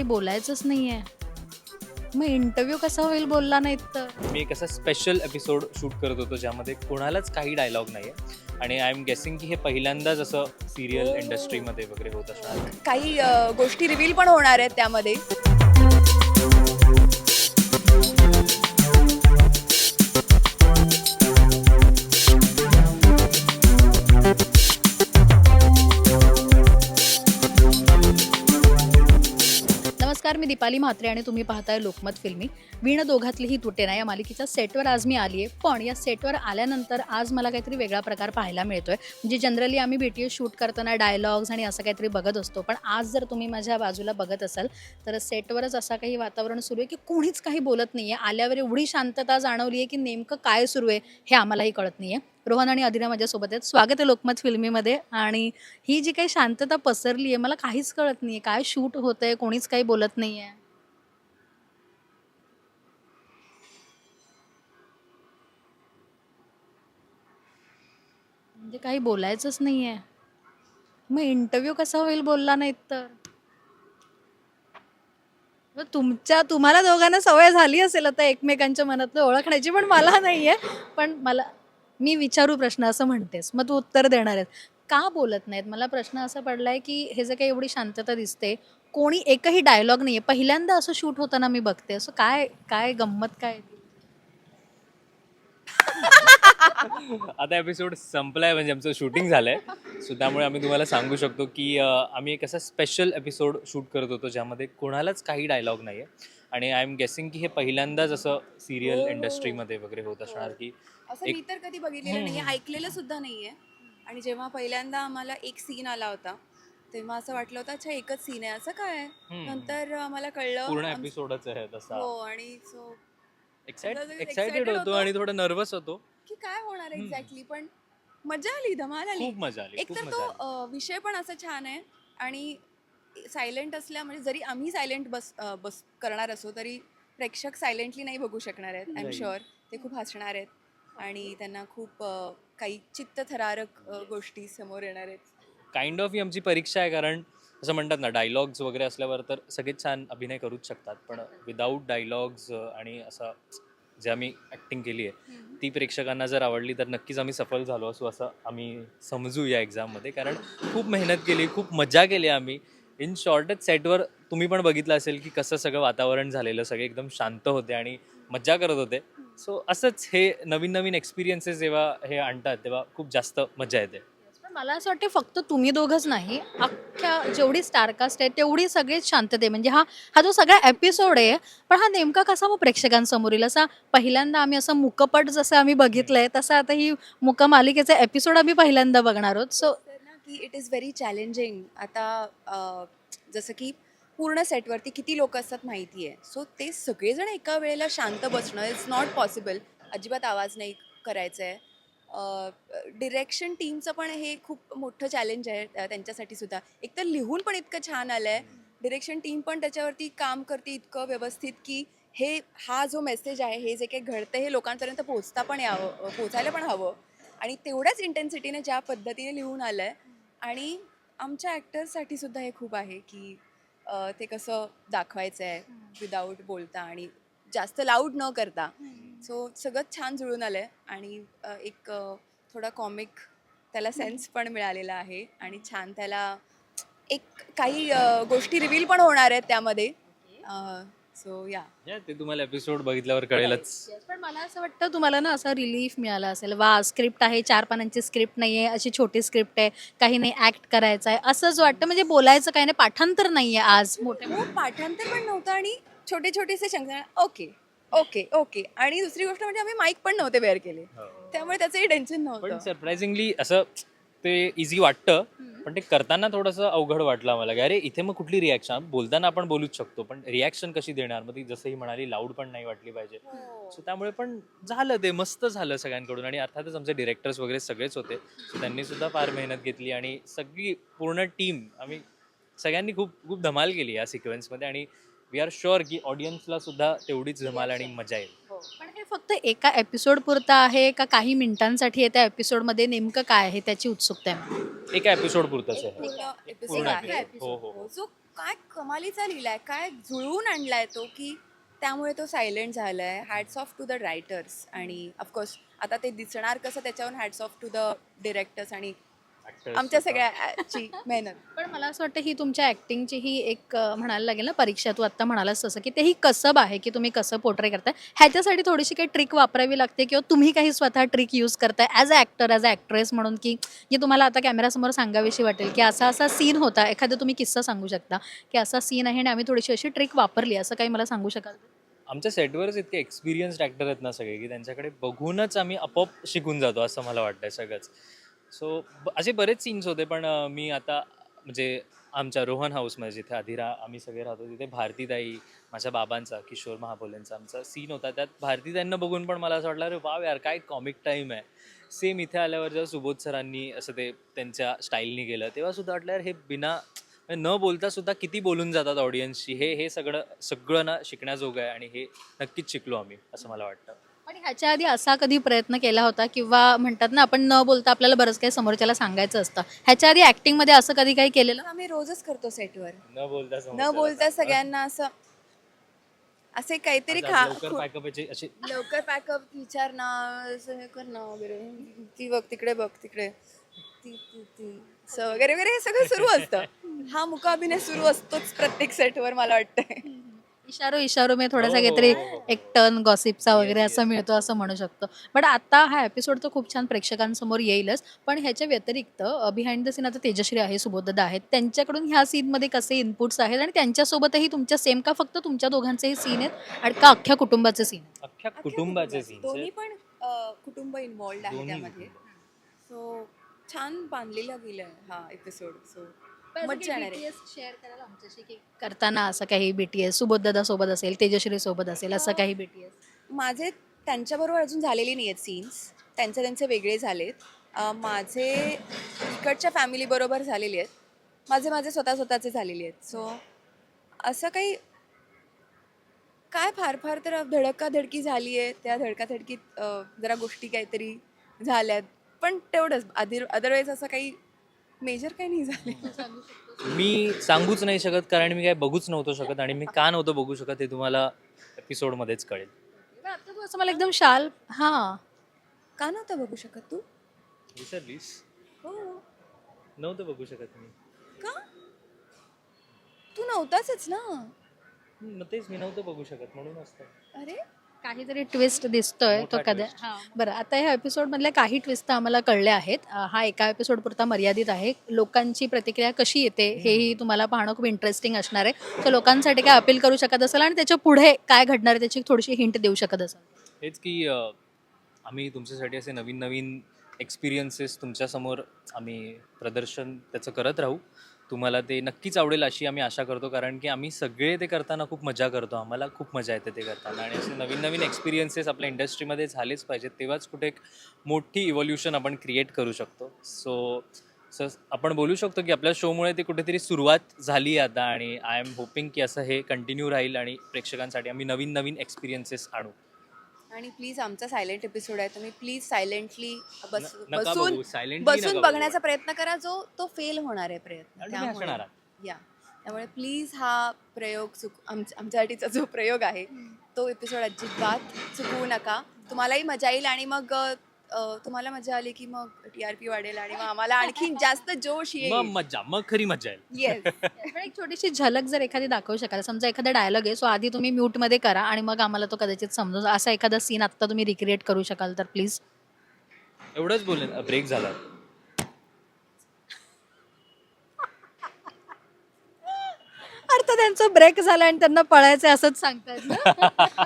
बोलायचंच नाहीये, मग इंटरव्ह्यू कसा होईल बोलला नाहीत तर? मी एक असा स्पेशल एपिसोड शूट करत होतो ज्यामध्ये कोणालाच काही डायलॉग नाही आहे आणि आय एम गेसिंग की हे पहिल्यांदाच असं सिरियल इंडस्ट्रीमध्ये वगैरे होत असणार. काही गोष्टी रिव्हील पण होणार आहेत त्यामध्ये. नमस्कार, मी दीपाली म्हात्रे आणि तुम्ही पाहताय लोकमत फिल्मी. वीण दोघातलीही तुटे ना या मालिकेच्या सेटवर आज मी आली आहे. पण या सेटवर आल्यानंतर आज मला काहीतरी वेगळा प्रकार पाहायला मिळतोय. म्हणजे जनरली आम्ही BTS शूट करताना डायलॉग्स आणि असं काहीतरी बघत असतो, पण आज जर तुम्ही माझ्या बाजूला बघत असाल तर सेटवरच असं काही वातावरण सुरू आहे की कोणीच काही बोलत नाही आहे. आल्यावर एवढी शांतता जाणवली आहे की नेमकं काय सुरू आहे हे आम्हालाही कळत नाही आहे. रोहन आणि अदिना माझ्यासोबत आहेत. स्वागत आहे लोकमत फिल्मीमध्ये. आणि ही जी काही शांतता पसरली आहे मला काहीच कळत नाही आहे, काय शूट होतं आहे, कोणीच काही बोलत नाही आहे. म्हणजे काही बोलायचंच नाही आहे, मग इंटरव्ह्यू कसा होईल बोलला नाहीत तर? मग तुम्हाला दोघांना सवय झाली असेल आता एकमेकांच्या मनातलं ओळखण्याची, पण मला नाही आहे. पण मी विचारू प्रश्न असं म्हणतेस, मग तू उत्तर देणार आहेस. का बोलत नाहीत? मला प्रश्न असा पडलाय की हे जे काही एवढी शांतता दिसते, कोणी एकही डायलॉग नाहीये. पहिल्यांदा असं शूट होताना मी बघते. असं काय काय गंमत काय? आता एपिसोड संपलाय म्हणजे आमचं शूटिंग झालंय, सो त्यामुळे आम्ही तुम्हाला सांगू शकतो की आम्ही एक असा स्पेशल एपिसोड शूट करत होतो ज्यामध्ये कोणालाच काही डायलॉग नाही आहे आणि आय एम गेसिंग की हे पहिल्यांदाच असं सिरियल इंडस्ट्रीमध्ये वगैरे होत असणार की असं मी तर कधी बघितलेलं नाहीये, ऐकलेलं सुद्धा नाहीये. आणि जेव्हा पहिल्यांदा आम्हाला एक सीन आला होता तेव्हा असं वाटलं होतं अच्छा एकच सीन आहे असं काय. नंतर मला कळलं पूर्ण एपिसोडच आहे तसा. हो. आणि सो एक्साइटेड होतो आणि थोडं नर्वस होतो. की काय होणार एक्झॅक्टली. पण मजा आली, धमाल आली. खूप मजा आली, खूप एकतर मजा आली. तो विषय पण असा छान आहे. आणि सायलेंट असल्या म्हणजे जरी आम्ही सायलेंट बस करणार असो तरी प्रेक्षक सायलेंटली नाही बघू शकणार आहेत. आय एम नाही. शुअर ते खूप हसणार आहेत आणि त्यांना खूप काही चित्तथरारक गोष्टी समोर येणार आहेत. काइंड ऑफ ही आमची परीक्षा आहे, कारण असं म्हणतात ना डायलॉग्स वगैरे असल्यावर तर सगळेच छान अभिनय करूच शकतात, पण विदाऊट डायलॉग्स आणि असं जे आम्ही ॲक्टिंग केली आहे ती प्रेक्षकांना जर आवडली तर नक्कीच आम्ही सफल झालो असू असं आम्ही समजू या एक्झाममध्ये. कारण खूप मेहनत केली, खूप मजा केली आम्ही. इन शॉर्टच सेटवर तुम्ही पण बघितलं असेल की कसं सगळं वातावरण झालेलं, सगळे एकदम शांत होते आणि मज्जा करत होते. सो असंच हे नवीन नवीन एक्सपिरियन्सेस जेव्हा हे आणतात तेव्हा खूप जास्त मजा येते. पण मला असं वाटतं फक्त तुम्ही दोघंच नाही, अख्ख्या जेवढी स्टारकास्ट आहे तेवढी सगळीच शांतते. म्हणजे हा हा जो सगळा एपिसोड आहे, पण हा नेमका कसा मग प्रेक्षकांसमोर येईल? असा पहिल्यांदा आम्ही असं मुकपट जसं आम्ही बघितलंय तसं आता ही मालिकेचा एपिसोड आम्ही पहिल्यांदा बघणार आहोत. सो तर ना की इट इज व्हेरी चॅलेंजिंग. आता जसं की पूर्ण सेटवरती किती लोक असतात माहिती आहे. सो ते सगळेजण एका वेळेला शांत बसणं इट्स नॉट पॉसिबल. अजिबात आवाज नाही करायचा आहे. डिरेक्शन टीमचं पण हे खूप मोठं चॅलेंज आहे त्यांच्यासाठी सुद्धा. एकतर लिहून पण इतकं छान आलं आहे, डिरेक्शन टीम पण त्याच्यावरती काम करते इतकं व्यवस्थित की हा जो मेसेज आहे, हे जे काही घडतं हे लोकांपर्यंत पोहोचायला पण हवं. आणि तेवढ्याच इंटेन्सिटीने ज्या पद्धतीने लिहून आलं आहे. आणि आमच्या ॲक्टर्ससाठी सुद्धा हे खूप आहे की ते कसं दाखवायचं आहे विदाऊट बोलता आणि जास्त लाऊड न करता. सो सगळंच छान जुळून आलं आहे. आणि एक थोडा कॉमिक त्याला सेन्स पण मिळालेला आहे. आणि छान त्याला एक काही गोष्टी रिव्हील पण होणार आहेत त्यामध्ये. सो या ते तुम्हाला एपिसोड बघितल्यावर कळेलच. पण मला असं वाटतं तुम्हाला ना असा रिलीफ मिळाला असेल. वा, स्क्रिप्ट आहे, 4 पानांची स्क्रिप्ट नाही आहे, अशी छोटी स्क्रिप्ट आहे, काही नाही ॲक्ट करायचं आहे असंच वाटतं. म्हणजे बोलायचं काही नाही, पाठांतर नाही आहे आज मोठे. खूप पाठांतर पण नव्हतं आणि छोटे छोटेसे शंकर ओके ओके ओके. आणि दुसरी गोष्ट म्हणजे आम्ही माईक पण नव्हते बेअर केले, त्यामुळे त्याचंही टेन्शन पण नव्हतं. सरप्राइझिंगली असं ते इझी वाटतं, पण ते करताना थोडंसं अवघड वाटलं आम्हाला की अरे इथे मग कुठली रिॲक्शन, बोलताना आपण बोलूच शकतो पण रिॲक्शन कशी देणार. मग ती जसं ही म्हणाली लाऊड पण नाही वाटली पाहिजे. सो त्यामुळे पण झालं, ते मस्त झालं सगळ्यांकडून. आणि अर्थातच आमचे डिरेक्टर्स वगैरे सगळेच होते, सो त्यांनी सुद्धा फार मेहनत घेतली आणि सगळी पूर्ण टीम आम्ही सगळ्यांनी खूप खूप धमाल केली या सिक्वेन्समध्ये. आणि वी आर शुअर की ऑडियन्सला सुद्धा तेवढीच धमाल आणि मजा येईल. पण हे फक्त एका एपिसोड पुरतं आहे का काही मिनिटांसाठी आहे त्या एपिसोडमध्ये नेमकं काय आहे त्याची उत्सुकता आहे मला. एका एपिसोड पुरतंच आहे पूर्ण एपिसोड पूर्ण आहे episode. हो हो जो काय कमालीचा लिहिलाय, काय जुळवून आणलाय तो, की त्यामुळे तो सायलेंट झालाय. Hats off to the writers आणि ऑफकोर्स आता ते दिसणार कसं त्याच्यावर hats off to the directors आणि Actors आमच्या सुद्धा. सगळ्याची मेहनत. पण मला असं वाटतं ही तुमच्या ॲक्टिंगची ही एक म्हणायला लागेल ना परीक्षा तू आत्ता म्हणालास तसं की ते ही कसब आहे की तुम्ही कसं पोर्ट्रे करताय ह्याच्यासाठी थोडीशी काही ट्रिक वापरावी लागते किंवा तुम्ही काही स्वतः ट्रिक यूज करताय as a actor as a actress म्हणून की जे तुम्हाला आता कॅमेरासमोर सांगावीशी वाटेल की असा असा सीन होता एखादा तुम्ही किस्सा सांगू शकता की असा सीन आहे आणि आम्ही थोडीशी अशी ट्रिक वापरली असं काही मला सांगू शकाल. आमच्या सेटवरच इतके एक्सपिरियन्स्ड ॲक्टर आहेत ना सगळे की त्यांच्याकडे बघूनच आम्ही आपोआप शिकून जातो असं मला वाटतं सगळंच. सो असे बरेच सीन्स होते पण मी आता म्हणजे आमच्या रोहन हाऊसमध्ये जिथे आधी आम्ही सगळे राहतो तिथे भारतीताई माझ्या बाबांचा किशोर महापोलेंचा आमचा सीन होता. त्यात भारतीताईंना बघून पण मला असं वाटलं अरे वाव यार काय कॉमिक टाईम आहे. सेम इथे आल्यावर जेव्हा सुबोध सरांनी असं ते त्यांच्या स्टाईलनी केलं तेव्हा सुद्धा वाटलं यार हे बिना म्हणजे न बोलता सुद्धा किती बोलून जातात ऑडियन्सशी. हे सगळं ना शिकण्याजोगं आहे आणि हे नक्कीच शिकलो आम्ही असं मला वाटतं. पण ह्याच्या आधी असा कधी प्रयत्न केला होता किंवा म्हणतात ना आपण न बोलता आपल्याला बरंच काही समोरच्याला सांगायचं असतं ह्याच्या आधी ॲक्टिंगमध्ये असं कधी काही केलेलं. आम्ही रोजच करतो सेटवर, न बोलता न समोरच्याला बोलता सांगा. सगळ्यांना असं असे काहीतरी आज खा लवकर पॅकअपचे असे लवकर पॅकअप विचार ना, असं हे कर ना वगैरे, ती बघ तिकडे, बघ तिकडे, ती ती ती असं वगैरे वगैरे हे सगळं सुरू असतं. हा मुका अभिनय सुरू असतोच प्रत्येक सेटवर मला वाटतंय. इशारो में थोडासा हो, काहीतरी हो, हो. एक टर्न गॉसिपचा वगैरे Yes, असं yes, मिळतो असं म्हणू शकतो. बट आता हा एपिसोड तर खूप छान प्रेक्षकांसमोर येईलच पण ह्याच्या व्यतिरिक्त बिहाइंड द सीन आता तेजश्री आहे सुबोधदा आहेत त्यांच्याकडून ह्या सीनमध्ये कसे इनपुट्स आहेत आणि त्यांच्यासोबतही तुमच्या सेम का फक्त तुमच्या दोघांचेही सीन आहेत आणि का अख्ख्या कुटुंबाचे सीन आहेत. अख्ख्या कुटुंबाचे सीन्स दोन्ही पण कुटुंब इन्वॉल्ड आहे दोन्ही त्यामध्ये. सो छान बांधलेला गेलाय हा एपिसोड. सो मज्जा येणार आहे. शेअर करायला आमच्याशी की करताना असं काही BTS सुबोधदा सोबत असेल तेजश्री सोबत असेल असं काही BTS. माझे त्यांच्याबरोबर अजून झालेले नाही आहेत सीन्स, त्यांचे वेगळे झालेत. माझे इकडच्या फॅमिलीबरोबर झालेले आहेत, माझे स्वतःचे झालेले आहेत. सो असं काही काय फार फार तर धडकाधडकी झाली आहे, त्या धडकाधडकीत जरा गोष्टी काहीतरी झाल्यात पण तेवढंच. अदरवाईज असं काही मेजर काही नाही झाले. मी सांगूच नाही शकत कारण मी काय बघूच नव्हतो शकत आणि मी का नव्हतं बघू शकत हे तुम्हाला एपिसोडमध्येच कळेल. पण आता तू असं मला एकदम शाल हां का नव्हतं बघू शकत तू? विसरलीस? हो. नव्हतं बघू शकत मी. का? तू नव्हताच ना. मग तेच मी नव्हतं बघू शकत म्हणून असतं. अरे काहीतरी ट्विस्ट दिसतोय तो मोठा कदा twist. बरं आता ह्या एपिसोडमधल्या काही ट्विस्ट आम्हाला कळले आहेत. हा एका एपिसोड पुरता मर्यादित आहे. लोकांची प्रतिक्रिया कशी येते हेही तुम्हाला पाहणं खूप इंटरेस्टिंग असणार आहे. सो लोकांसाठी काय अपील करू शकत असाल आणि त्याच्या पुढे काय घडणार आहे त्याची थोडीशी हिंट देऊ शकत असाल. हेच की आम्ही तुमच्यासाठी असे नवीन नवीन एक्सपिरियन्सेस तुमच्यासमोर आम्ही प्रदर्शन त्याचं करत राहू. तुम्हाला ते नक्कीच आवडेल अशी आम्ही आशा करतो कारण की आम्ही सगळे ते करताना खूप मजा करतो. आम्हाला खूप मजा येते ते करताना आणि असे नवीन नवीन एक्सपिरियन्सेस आपल्या इंडस्ट्रीमध्ये झालेच पाहिजेत तेव्हाच कुठे एक मोठी इव्होल्युशन आपण क्रिएट करू शकतो. सो आपण बोलू शकतो की आपल्या शोमुळे ते कुठेतरी सुरुवात झाली आहे आता आणि आय एम होपिंग की असं हे कंटिन्यू राहील आणि प्रेक्षकांसाठी आम्ही नवीन नवीन एक्सपिरियन्सेस आणू. आणि प्लीज आमचा सायलेंट एपिसोड आहे, तुम्ही प्लीज सायलेंटली नका बसून बघू, silently बसून नका बघण्याचा बघू. प्रयत्न करा. जो तो फेल होणार आहे प्रयत्न. आणि तुम्ही हसणार आहात. त्यामुळे प्लीज हा प्रयोग आमच्यासाठीचा जो प्रयोग आहे तो एपिसोड अजिबात चुकवू नका. तुम्हालाही मजा येईल आणि मग तुम्हाला मजा आली की मग TRP वाढेल आणि मग आम्हाला आणखीन जास्त जोश मग येईल. मग खरी मजा येईल. येस. पण एक छोटीशी झलक जर एखादी दाखवू शकाल समजा एखादा डायलॉग आहे सो आधी तुम्ही म्यूटमध्ये करा आणि मग आम्हाला तो कदाचित समजून असा एखादा सीन आत्ता तुम्ही रिक्रिएट करू शकाल तर प्लीज. एवढंच बोलेन. ब्रेक झाला. अर्थ त्यांचा ब्रेक झाला आणि त्यांना पळायचं असंच सांगतायत ना.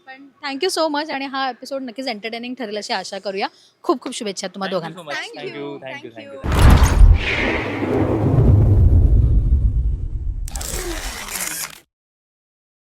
पण थँक्यू सो मच आणि हा एपिसोड नक्कीच एंटरटेनिंग ठरेल अशी आशा करूया. खूप खूप शुभेच्छा तुम्हा दोघांना. Thank you so much. Thank you. Thank you. Thank you.